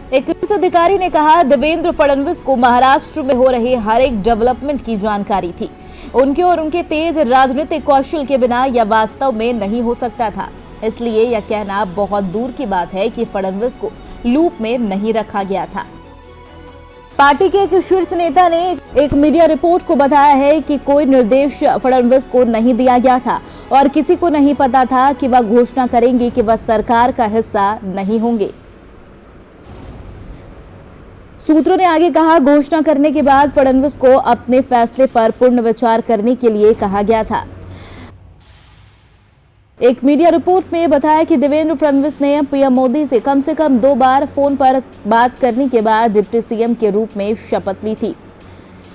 एक उच्च अधिकारी ने कहा, देवेंद्र फडणवीस को महाराष्ट्र में हो रहे हर एक डेवलपमेंट की जानकारी थी। उनके और उनके तेज राजनीतिक कौशल के बिना यह वास्तव में नहीं हो सकता था। इसलिए यह कहना बहुत दूर की बात है कि फडणवीस को लूप में नहीं रखा गया था। पार्टी के एक शीर्ष नेता ने एक मीडिया रिपोर्ट को बताया है कि कोई निर्देश फडणवीस को नहीं दिया गया था और किसी को नहीं पता था कि वह घोषणा करेंगे कि वह सरकार का हिस्सा नहीं होंगे। सूत्रों ने आगे कहा, घोषणा करने के बाद फडणवीस को अपने फैसले पर पुनर्विचार करने के लिए कहा गया था। एक मीडिया रिपोर्ट में बताया कि देवेंद्र फडणवीस ने पीएम मोदी से कम 2 बार फोन पर बात करने के बाद डिप्टी सीएम के रूप में शपथ ली थी।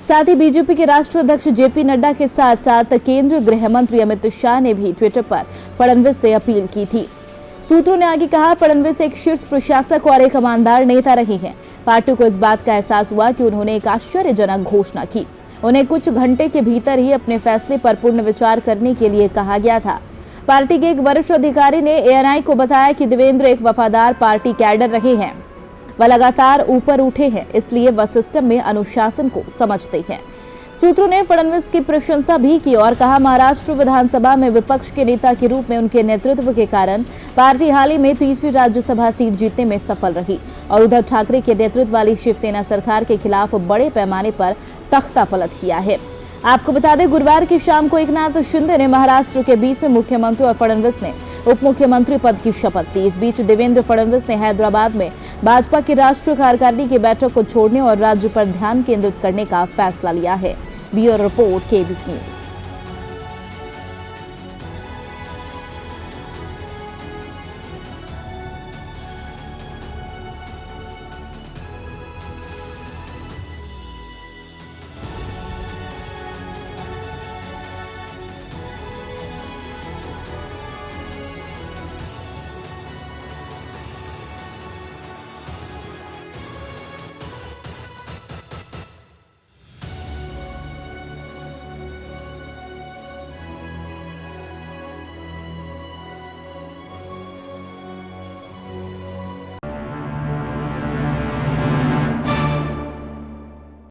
साथ ही बीजेपी के राष्ट्रीय अध्यक्ष जेपी नड्डा के साथ साथ केंद्रीय गृह मंत्री अमित शाह ने भी ट्विटर पर फडणवीस से अपील की थी। सूत्रों ने आगे कहा, फडणवीस एक शीर्ष प्रशासक और एक ईमानदार नेता रहे हैं। पार्टी को इस बात का एहसास हुआ कि उन्होंने एक आश्चर्यजनक घोषणा की। उन्हें कुछ घंटे के भीतर ही अपने फैसले पर पुनर्विचार करने के लिए कहा गया था। पार्टी के एक वरिष्ठ अधिकारी ने एएनआई को बताया कि देवेंद्र एक वफादार पार्टी कैडर रहे हैं। वह लगातार ऊपर उठे हैं, इसलिए वह सिस्टम में अनुशासन को समझते हैं। सूत्रों ने फडणवीस की प्रशंसा भी की और कहा, महाराष्ट्र विधानसभा में विपक्ष के नेता के रूप में उनके नेतृत्व के कारण पार्टी हाल ही में 30वीं राज्यसभा सीट जीतने में सफल रही और उद्धव ठाकरे के नेतृत्व वाली शिवसेना सरकार के खिलाफ बड़े पैमाने पर तख्ता पलट किया है। आपको बता दें, गुरुवार की शाम को एकनाथ शिंदे ने महाराष्ट्र के 20वें मुख्यमंत्री और फडणवीस ने उप मुख्यमंत्री पद की शपथ ली। इस बीच देवेंद्र फडणवीस ने हैदराबाद में भाजपा की राष्ट्रीय कार्यकारिणी की बैठक को छोड़ने और राज्य पर ध्यान केंद्रित करने का फैसला लिया है। Bureau report, KBC news.